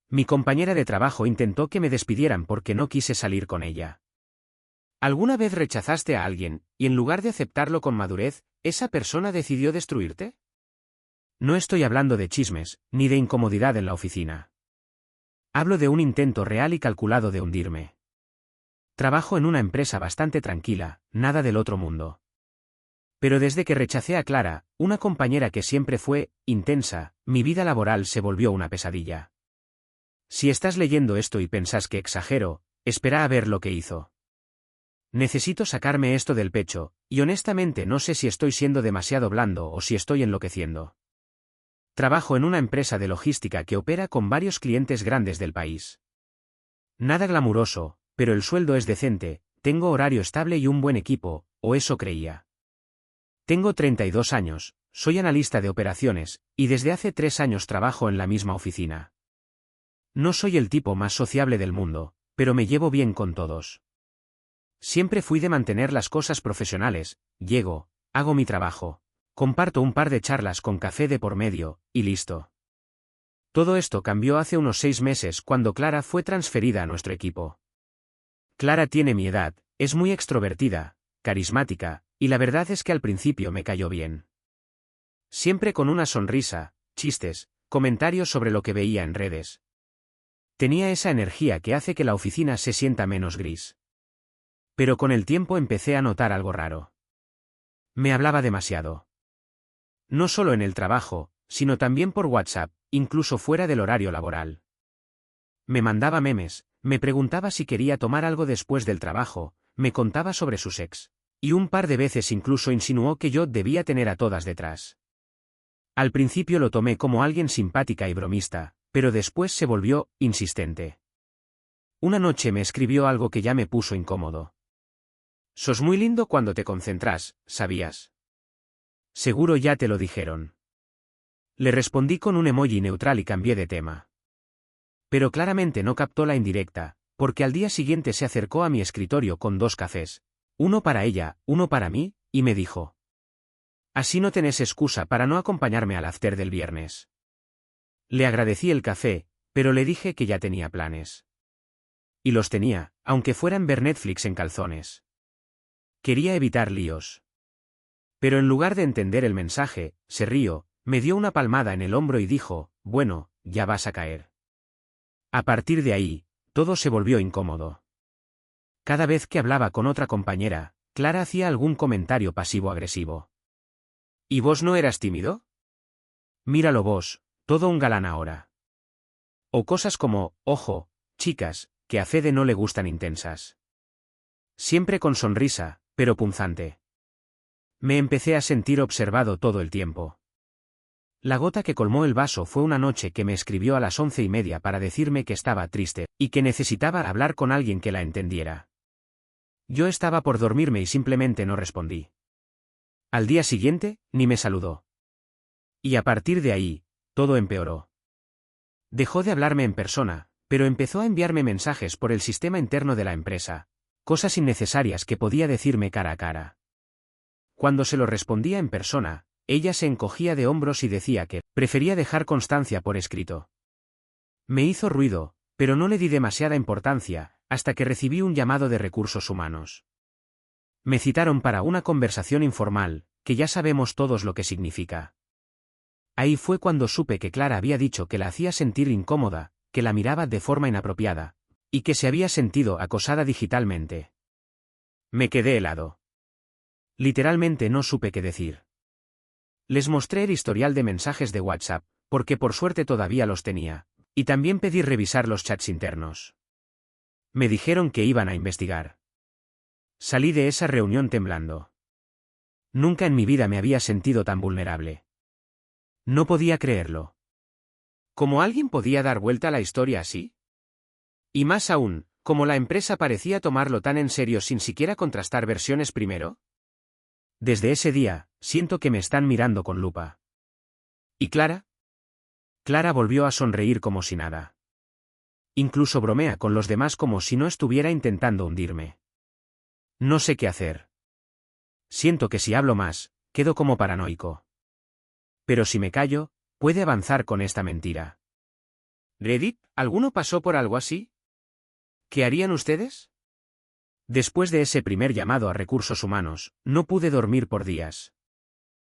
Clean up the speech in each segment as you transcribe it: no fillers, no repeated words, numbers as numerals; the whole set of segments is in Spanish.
Mi compañera de trabajo intentó que me despidieran porque no quise salir con ella. ¿Alguna vez rechazaste a alguien, y en lugar de aceptarlo con madurez, esa persona decidió destruirte? No estoy hablando de chismes, ni de incomodidad en la oficina. Hablo de un intento real y calculado de hundirme. Trabajo en una empresa bastante tranquila, nada del otro mundo. Pero desde que rechacé a Clara, una compañera que siempre fue intensa, mi vida laboral se volvió una pesadilla. Si estás leyendo esto y pensás que exagero, espera a ver lo que hizo. Necesito sacarme esto del pecho, y honestamente no sé si estoy siendo demasiado blando o si estoy enloqueciendo. Trabajo en una empresa de logística que opera con varios clientes grandes del país. Nada glamuroso, pero el sueldo es decente, tengo horario estable y un buen equipo, o eso creía. Tengo 32 años, soy analista de operaciones, y desde hace 3 años trabajo en la misma oficina. No soy el tipo más sociable del mundo, pero me llevo bien con todos. Siempre fui de mantener las cosas profesionales, llego, hago mi trabajo, comparto un par de charlas con café de por medio, y listo. Todo esto cambió hace unos 6 meses cuando Clara fue transferida a nuestro equipo. Clara tiene mi edad, es muy extrovertida, carismática, y la verdad es que al principio me cayó bien. Siempre con una sonrisa, chistes, comentarios sobre lo que veía en redes. Tenía esa energía que hace que la oficina se sienta menos gris. Pero con el tiempo empecé a notar algo raro. Me hablaba demasiado. No solo en el trabajo, sino también por WhatsApp, incluso fuera del horario laboral. Me mandaba memes, me preguntaba si quería tomar algo después del trabajo, me contaba sobre sus ex. Y un par de veces incluso insinuó que yo debía tener a todas detrás. Al principio lo tomé como alguien simpática y bromista, pero después se volvió insistente. Una noche me escribió algo que ya me puso incómodo. Sos muy lindo cuando te concentras, ¿sabías? Seguro ya te lo dijeron. Le respondí con un emoji neutral y cambié de tema. Pero claramente no captó la indirecta, porque al día siguiente se acercó a mi escritorio con 2 cafés. Uno para ella, uno para mí, y me dijo. Así no tenés excusa para no acompañarme al after del viernes. Le agradecí el café, pero le dije que ya tenía planes. Y los tenía, aunque fueran ver Netflix en calzones. Quería evitar líos. Pero en lugar de entender el mensaje, se rió, me dio una palmada en el hombro y dijo, bueno, ya vas a caer. A partir de ahí, todo se volvió incómodo. Cada vez que hablaba con otra compañera, Clara hacía algún comentario pasivo-agresivo. ¿Y vos no eras tímido? Míralo vos, todo un galán ahora. O cosas como, ojo, chicas, que a Fede no le gustan intensas. Siempre con sonrisa, pero punzante. Me empecé a sentir observado todo el tiempo. La gota que colmó el vaso fue una noche que me escribió a las 11:30 para decirme que estaba triste, y que necesitaba hablar con alguien que la entendiera. Yo estaba por dormirme y simplemente no respondí. Al día siguiente, ni me saludó. Y a partir de ahí, todo empeoró. Dejó de hablarme en persona, pero empezó a enviarme mensajes por el sistema interno de la empresa, cosas innecesarias que podía decirme cara a cara. Cuando se lo respondía en persona, ella se encogía de hombros y decía que prefería dejar constancia por escrito. Me hizo ruido, pero no le di demasiada importancia, hasta que recibí un llamado de recursos humanos. Me citaron para una conversación informal, que ya sabemos todos lo que significa. Ahí fue cuando supe que Clara había dicho que la hacía sentir incómoda, que la miraba de forma inapropiada, y que se había sentido acosada digitalmente. Me quedé helado. Literalmente no supe qué decir. Les mostré el historial de mensajes de WhatsApp, porque por suerte todavía los tenía, y también pedí revisar los chats internos. Me dijeron que iban a investigar. Salí de esa reunión temblando. Nunca en mi vida me había sentido tan vulnerable. No podía creerlo. ¿Cómo alguien podía dar vuelta a la historia así? Y más aún, ¿cómo la empresa parecía tomarlo tan en serio sin siquiera contrastar versiones primero? Desde ese día, siento que me están mirando con lupa. ¿Y Clara? Clara volvió a sonreír como si nada. Incluso bromea con los demás como si no estuviera intentando hundirme. No sé qué hacer. Siento que si hablo más, quedo como paranoico. Pero si me callo, puede avanzar con esta mentira. ¿Reddit? ¿Alguno pasó por algo así? ¿Qué harían ustedes? Después de ese primer llamado a recursos humanos, no pude dormir por días.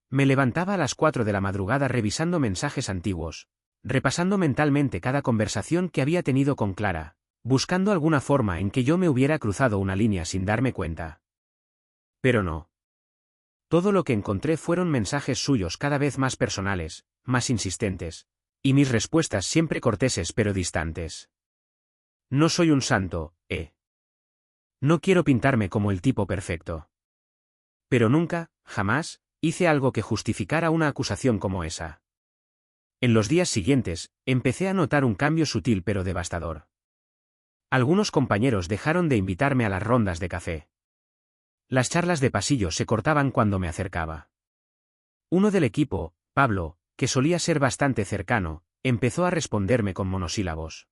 Me levantaba a las 4 de la madrugada revisando mensajes antiguos, repasando mentalmente cada conversación que había tenido con Clara, buscando alguna forma en que yo me hubiera cruzado una línea sin darme cuenta. Pero no. Todo lo que encontré fueron mensajes suyos cada vez más personales, más insistentes, y mis respuestas siempre corteses pero distantes. No soy un santo, No quiero pintarme como el tipo perfecto. Pero nunca, jamás, hice algo que justificara una acusación como esa. En los días siguientes, empecé a notar un cambio sutil pero devastador. Algunos compañeros dejaron de invitarme a las rondas de café. Las charlas de pasillo se cortaban cuando me acercaba. Uno del equipo, Pablo, que solía ser bastante cercano, empezó a responderme con monosílabos.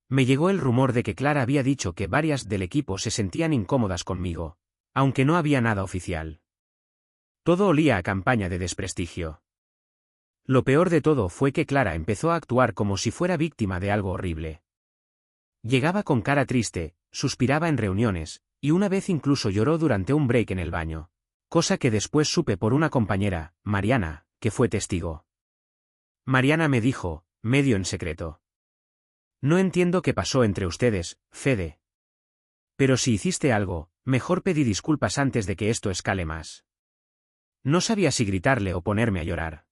Me llegó el rumor de que Clara había dicho que varias del equipo se sentían incómodas conmigo, aunque no había nada oficial. Todo olía a campaña de desprestigio. Lo peor de todo fue que Clara empezó a actuar como si fuera víctima de algo horrible. Llegaba con cara triste, suspiraba en reuniones, y una vez incluso lloró durante un break en el baño, cosa que después supe por una compañera, Mariana, que fue testigo. Mariana me dijo, medio en secreto: no entiendo qué pasó entre ustedes, Fede. Pero si hiciste algo, mejor pedí disculpas antes de que esto escale más. No sabía si gritarle o ponerme a llorar.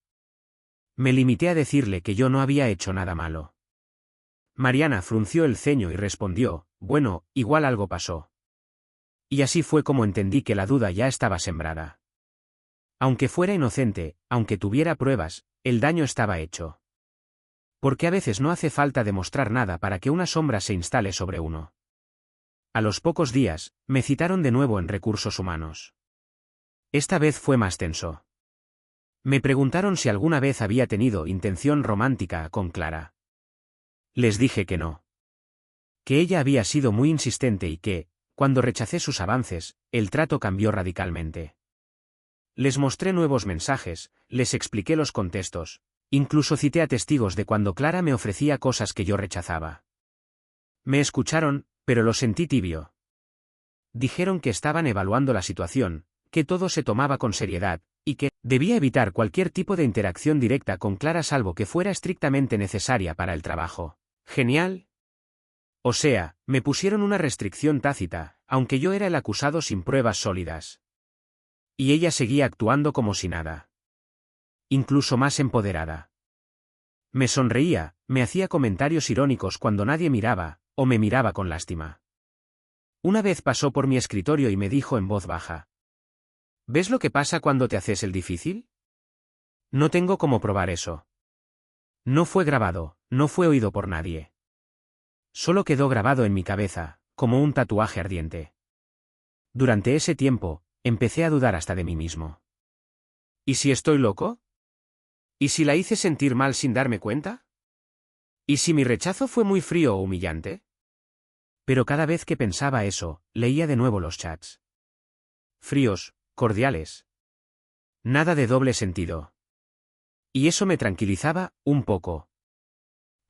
Me limité a decirle que yo no había hecho nada malo. Mariana frunció el ceño y respondió, bueno, igual algo pasó. Y así fue como entendí que la duda ya estaba sembrada. Aunque fuera inocente, aunque tuviera pruebas, el daño estaba hecho. Porque a veces no hace falta demostrar nada para que una sombra se instale sobre uno. A los pocos días, me citaron de nuevo en recursos humanos. Esta vez fue más tenso. Me preguntaron si alguna vez había tenido intención romántica con Clara. Les dije que no. Que ella había sido muy insistente y que, cuando rechacé sus avances, el trato cambió radicalmente. Les mostré nuevos mensajes, les expliqué los contextos, incluso cité a testigos de cuando Clara me ofrecía cosas que yo rechazaba. Me escucharon, pero lo sentí tibio. Dijeron que estaban evaluando la situación, que todo se tomaba con seriedad, y que debía evitar cualquier tipo de interacción directa con Clara salvo que fuera estrictamente necesaria para el trabajo. Genial. O sea, me pusieron una restricción tácita, aunque yo era el acusado sin pruebas sólidas. Y ella seguía actuando como si nada. Incluso más empoderada. Me sonreía, me hacía comentarios irónicos cuando nadie miraba, o me miraba con lástima. Una vez pasó por mi escritorio y me dijo en voz baja: ¿ves lo que pasa cuando te haces el difícil? No tengo cómo probar eso. No fue grabado, no fue oído por nadie. Solo quedó grabado en mi cabeza, como un tatuaje ardiente. Durante ese tiempo, empecé a dudar hasta de mí mismo. ¿Y si estoy loco? ¿Y si la hice sentir mal sin darme cuenta? ¿Y si mi rechazo fue muy frío o humillante? Pero cada vez que pensaba eso, leía de nuevo los chats. Fríos, cordiales. Nada de doble sentido. Y eso me tranquilizaba, un poco.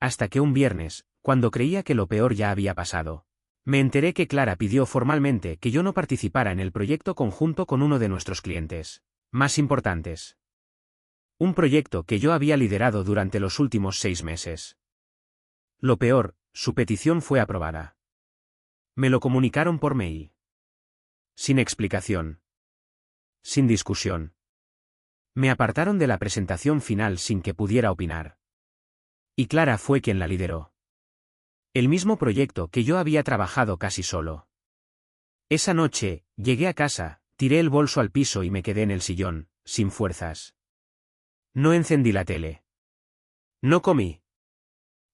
Hasta que un viernes, cuando creía que lo peor ya había pasado, me enteré que Clara pidió formalmente que yo no participara en el proyecto conjunto con uno de nuestros clientes más importantes. Un proyecto que yo había liderado durante los últimos 6 meses. Lo peor, su petición fue aprobada. Me lo comunicaron por mail. Sin explicación. Sin discusión. Me apartaron de la presentación final sin que pudiera opinar. Y Clara fue quien la lideró. El mismo proyecto que yo había trabajado casi solo. Esa noche, llegué a casa, tiré el bolso al piso y me quedé en el sillón, sin fuerzas. No encendí la tele. No comí.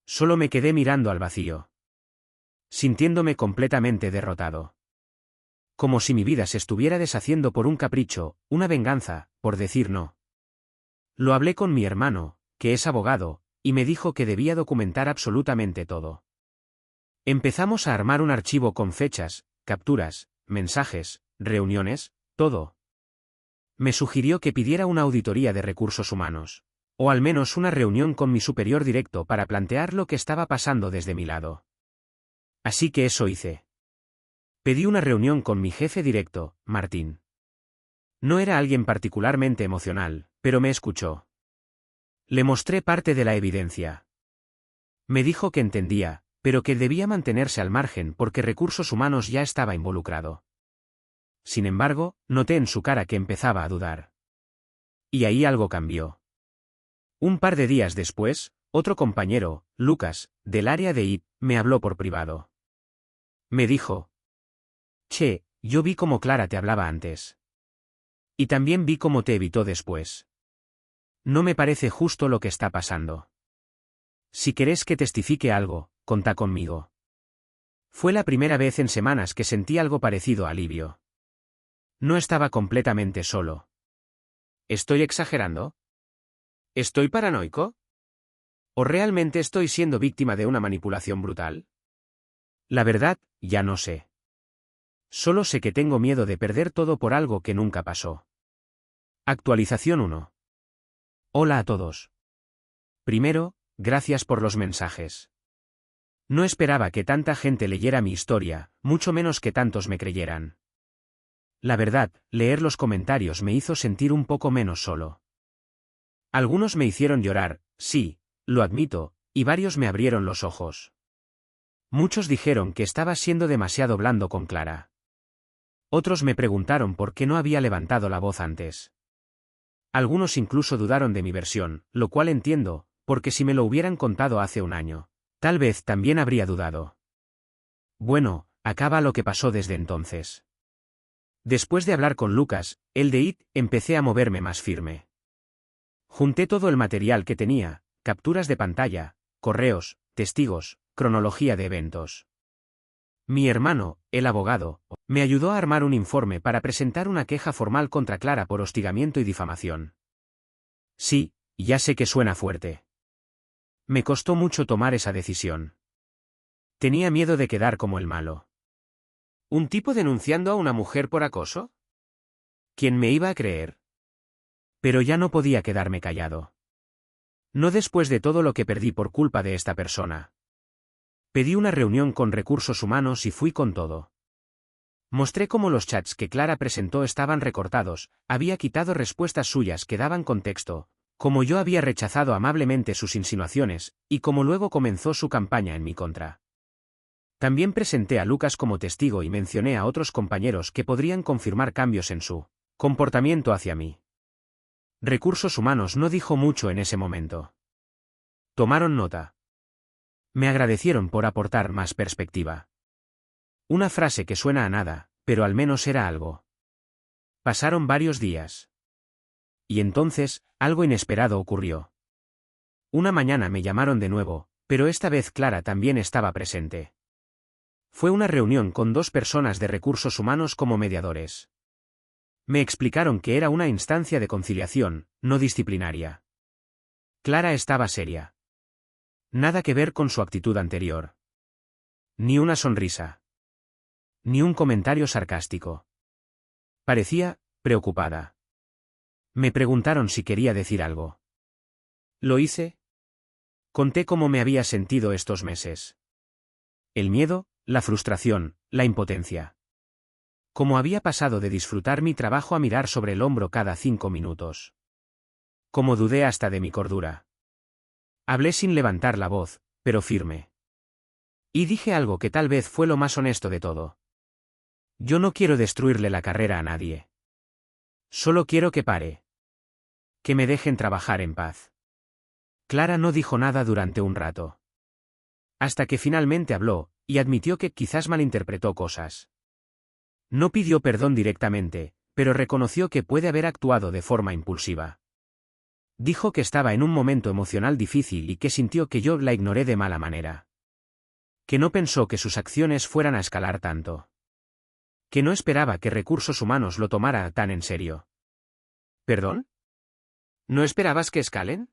Solo me quedé mirando al vacío. Sintiéndome completamente derrotado. Como si mi vida se estuviera deshaciendo por un capricho, una venganza, por decir no. Lo hablé con mi hermano, que es abogado, y me dijo que debía documentar absolutamente todo. Empezamos a armar un archivo con fechas, capturas, mensajes, reuniones, todo. Me sugirió que pidiera una auditoría de recursos humanos. O al menos una reunión con mi superior directo para plantear lo que estaba pasando desde mi lado. Así que eso hice. Pedí una reunión con mi jefe directo, Martín. No era alguien particularmente emocional, pero me escuchó. Le mostré parte de la evidencia. Me dijo que entendía, pero que debía mantenerse al margen porque recursos humanos ya estaba involucrado. Sin embargo, noté en su cara que empezaba a dudar. Y ahí algo cambió. Un par de días después, otro compañero, Lucas, del área de IT, me habló por privado. Me dijo: Che, yo vi cómo Clara te hablaba antes. Y también vi cómo te evitó después. No me parece justo lo que está pasando. Si querés que testifique algo, contá conmigo. Fue la primera vez en semanas que sentí algo parecido a alivio. No estaba completamente solo. ¿Estoy exagerando? ¿Estoy paranoico? ¿O realmente estoy siendo víctima de una manipulación brutal? La verdad, ya no sé. Solo sé que tengo miedo de perder todo por algo que nunca pasó. Actualización 1. Hola a todos. Primero, gracias por los mensajes. No esperaba que tanta gente leyera mi historia, mucho menos que tantos me creyeran. La verdad, leer los comentarios me hizo sentir un poco menos solo. Algunos me hicieron llorar, sí, lo admito, y varios me abrieron los ojos. Muchos dijeron que estaba siendo demasiado blando con Clara. Otros me preguntaron por qué no había levantado la voz antes. Algunos incluso dudaron de mi versión, lo cual entiendo, porque si me lo hubieran contado hace un año, tal vez también habría dudado. Bueno, acaba lo que pasó desde entonces. Después de hablar con Lucas, el de IT, empecé a moverme más firme. Junté todo el material que tenía, capturas de pantalla, correos, testigos, cronología de eventos. Mi hermano, el abogado, me ayudó a armar un informe para presentar una queja formal contra Clara por hostigamiento y difamación. Sí, ya sé que suena fuerte. Me costó mucho tomar esa decisión. Tenía miedo de quedar como el malo. ¿Un tipo denunciando a una mujer por acoso? ¿Quién me iba a creer? Pero ya no podía quedarme callado. No después de todo lo que perdí por culpa de esta persona. Pedí una reunión con recursos humanos y fui con todo. Mostré cómo los chats que Clara presentó estaban recortados, había quitado respuestas suyas que daban contexto, cómo yo había rechazado amablemente sus insinuaciones, y cómo luego comenzó su campaña en mi contra. También presenté a Lucas como testigo y mencioné a otros compañeros que podrían confirmar cambios en su comportamiento hacia mí. Recursos humanos no dijo mucho en ese momento. Tomaron nota. Me agradecieron por aportar más perspectiva. Una frase que suena a nada, pero al menos era algo. Pasaron varios días. Y entonces, algo inesperado ocurrió. Una mañana me llamaron de nuevo, pero esta vez Clara también estaba presente. Fue una reunión con 2 personas de recursos humanos como mediadores. Me explicaron que era una instancia de conciliación, no disciplinaria. Clara estaba seria. Nada que ver con su actitud anterior. Ni una sonrisa. Ni un comentario sarcástico. Parecía preocupada. Me preguntaron si quería decir algo. ¿Lo hice? Conté cómo me había sentido estos meses. El miedo, la frustración, la impotencia. Cómo había pasado de disfrutar mi trabajo a mirar sobre el hombro cada 5 minutos. Cómo dudé hasta de mi cordura. Hablé sin levantar la voz, pero firme. Y dije algo que tal vez fue lo más honesto de todo. Yo no quiero destruirle la carrera a nadie. Solo quiero que pare. Que me dejen trabajar en paz. Clara no dijo nada durante un rato. Hasta que finalmente habló, y admitió que quizás malinterpretó cosas. No pidió perdón directamente, pero reconoció que puede haber actuado de forma impulsiva. Dijo que estaba en un momento emocional difícil y que sintió que yo la ignoré de mala manera. Que no pensó que sus acciones fueran a escalar tanto. Que no esperaba que recursos humanos lo tomara tan en serio. ¿Perdón? ¿No esperabas que escalen?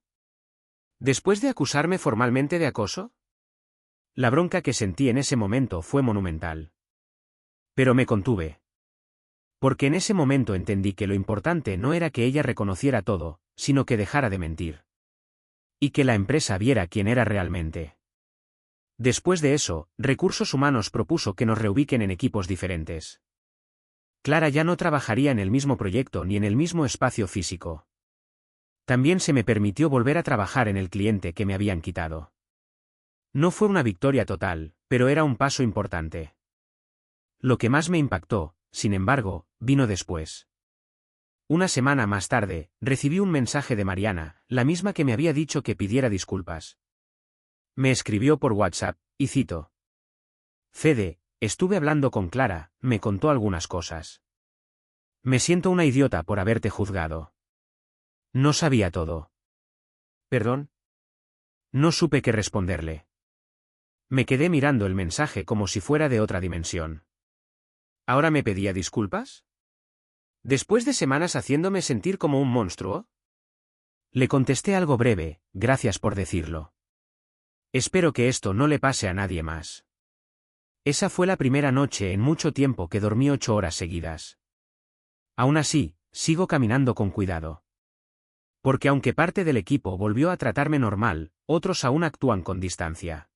¿Después de acusarme formalmente de acoso? La bronca que sentí en ese momento fue monumental. Pero me contuve. Porque en ese momento entendí que lo importante no era que ella reconociera todo, sino que dejara de mentir. Y que la empresa viera quién era realmente. Después de eso, Recursos Humanos propuso que nos reubiquen en equipos diferentes. Clara ya no trabajaría en el mismo proyecto ni en el mismo espacio físico. También se me permitió volver a trabajar en el cliente que me habían quitado. No fue una victoria total, pero era un paso importante. Lo que más me impactó, sin embargo, vino después. Una semana más tarde, recibí un mensaje de Mariana, la misma que me había dicho que pidiera disculpas. Me escribió por WhatsApp, y cito: Fede, estuve hablando con Clara, me contó algunas cosas. Me siento una idiota por haberte juzgado. No sabía todo. ¿Perdón? No supe qué responderle. Me quedé mirando el mensaje como si fuera de otra dimensión. ¿Ahora me pedía disculpas? ¿Después de semanas haciéndome sentir como un monstruo? Le contesté algo breve: gracias por decirlo. Espero que esto no le pase a nadie más. Esa fue la primera noche en mucho tiempo que dormí 8 horas seguidas. Aún así, sigo caminando con cuidado. Porque aunque parte del equipo volvió a tratarme normal, otros aún actúan con distancia.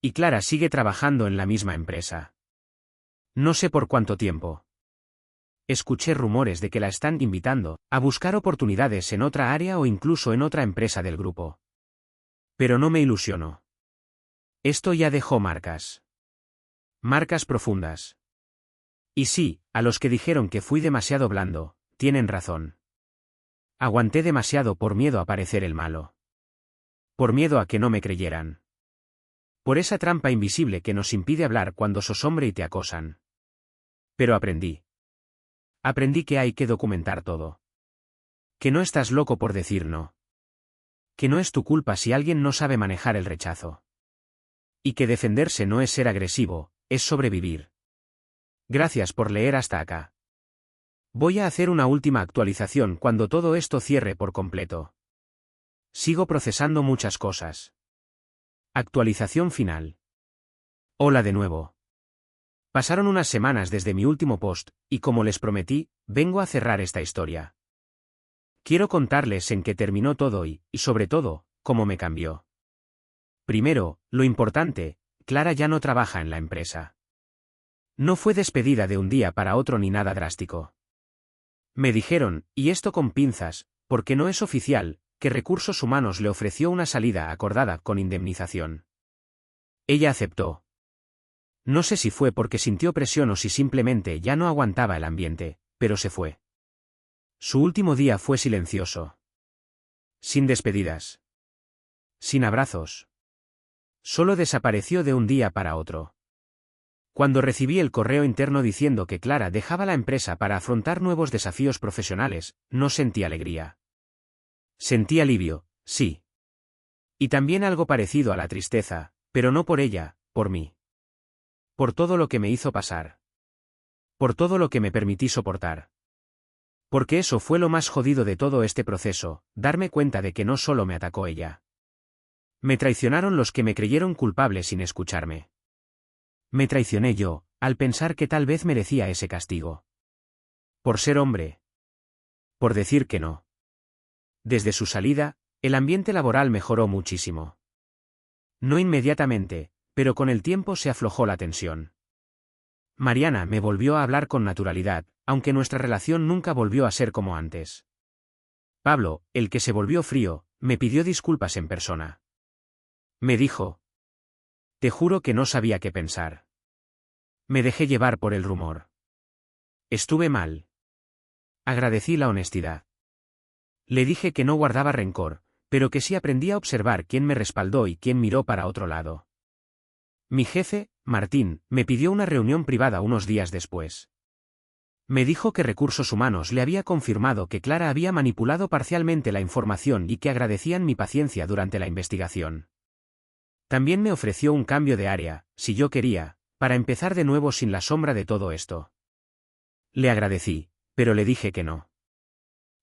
Y Clara sigue trabajando en la misma empresa. No sé por cuánto tiempo. Escuché rumores de que la están invitando a buscar oportunidades en otra área o incluso en otra empresa del grupo. Pero no me ilusionó. Esto ya dejó marcas. Marcas profundas. Y sí, a los que dijeron que fui demasiado blando, tienen razón. Aguanté demasiado por miedo a parecer el malo. Por miedo a que no me creyeran. Por esa trampa invisible que nos impide hablar cuando sos hombre y te acosan. Pero aprendí. Aprendí que hay que documentar todo. Que no estás loco por decir no. Que no es tu culpa si alguien no sabe manejar el rechazo. Y que defenderse no es ser agresivo, es sobrevivir. Gracias por leer hasta acá. Voy a hacer una última actualización cuando todo esto cierre por completo. Sigo procesando muchas cosas. Actualización final. Hola de nuevo. Pasaron unas semanas desde mi último post, y como les prometí, vengo a cerrar esta historia. Quiero contarles en qué terminó todo y, sobre todo, cómo me cambió. Primero, lo importante, Clara ya no trabaja en la empresa. No fue despedida de un día para otro ni nada drástico. Me dijeron, y esto con pinzas, porque no es oficial, que Recursos Humanos le ofreció una salida acordada con indemnización. Ella aceptó. No sé si fue porque sintió presión o si simplemente ya no aguantaba el ambiente, pero se fue. Su último día fue silencioso. Sin despedidas. Sin abrazos. Solo desapareció de un día para otro. Cuando recibí el correo interno diciendo que Clara dejaba la empresa para afrontar nuevos desafíos profesionales, no sentí alegría. Sentí alivio, sí. Y también algo parecido a la tristeza, pero no por ella, por mí. Por todo lo que me hizo pasar. Por todo lo que me permití soportar. Porque eso fue lo más jodido de todo este proceso, darme cuenta de que no solo me atacó ella. Me traicionaron los que me creyeron culpable sin escucharme. Me traicioné yo, al pensar que tal vez merecía ese castigo. Por ser hombre. Por decir que no. Desde su salida, el ambiente laboral mejoró muchísimo. No inmediatamente, pero con el tiempo se aflojó la tensión. Mariana me volvió a hablar con naturalidad, aunque nuestra relación nunca volvió a ser como antes. Pablo, el que se volvió frío, me pidió disculpas en persona. Me dijo: te juro que no sabía qué pensar. Me dejé llevar por el rumor. Estuve mal. Agradecí la honestidad. Le dije que no guardaba rencor, pero que sí aprendí a observar quién me respaldó y quién miró para otro lado. Mi jefe, Martín, me pidió una reunión privada unos días después. Me dijo que Recursos Humanos le había confirmado que Clara había manipulado parcialmente la información y que agradecían mi paciencia durante la investigación. También me ofreció un cambio de área, si yo quería, para empezar de nuevo sin la sombra de todo esto. Le agradecí, pero le dije que no.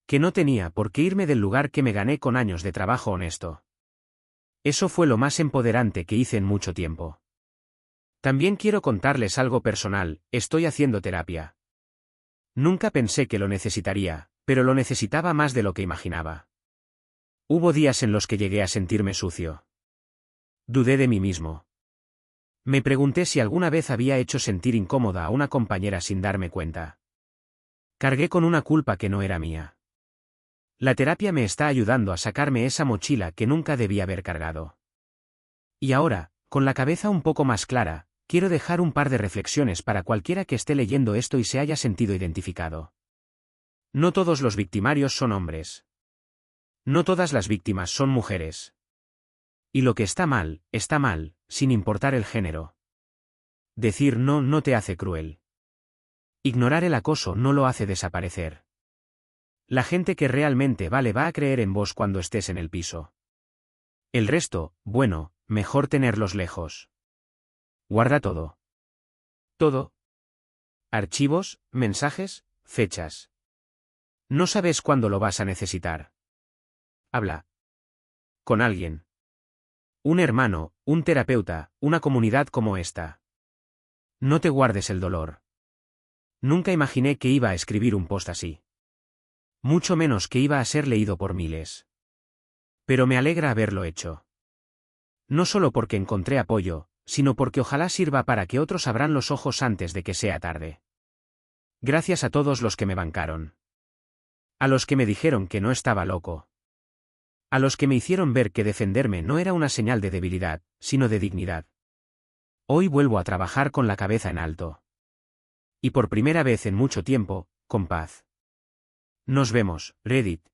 Que no tenía por qué irme del lugar que me gané con años de trabajo honesto. Eso fue lo más empoderante que hice en mucho tiempo. También quiero contarles algo personal, estoy haciendo terapia. Nunca pensé que lo necesitaría, pero lo necesitaba más de lo que imaginaba. Hubo días en los que llegué a sentirme sucio. Dudé de mí mismo. Me pregunté si alguna vez había hecho sentir incómoda a una compañera sin darme cuenta. Cargué con una culpa que no era mía. La terapia me está ayudando a sacarme esa mochila que nunca debía haber cargado. Y ahora, con la cabeza un poco más clara, quiero dejar un par de reflexiones para cualquiera que esté leyendo esto y se haya sentido identificado. No todos los victimarios son hombres. No todas las víctimas son mujeres. Y lo que está mal, sin importar el género. Decir no no te hace cruel. Ignorar el acoso no lo hace desaparecer. La gente que realmente vale va a creer en vos cuando estés en el piso. El resto, bueno, mejor tenerlos lejos. Guarda todo. Todo. Archivos, mensajes, fechas. No sabes cuándo lo vas a necesitar. Habla. Con alguien. Un hermano, un terapeuta, una comunidad como esta. No te guardes el dolor. Nunca imaginé que iba a escribir un post así. Mucho menos que iba a ser leído por miles. Pero me alegra haberlo hecho. No solo porque encontré apoyo, sino porque ojalá sirva para que otros abran los ojos antes de que sea tarde. Gracias a todos los que me bancaron. A los que me dijeron que no estaba loco. A los que me hicieron ver que defenderme no era una señal de debilidad, sino de dignidad. Hoy vuelvo a trabajar con la cabeza en alto. Y por primera vez en mucho tiempo, con paz. Nos vemos, Reddit.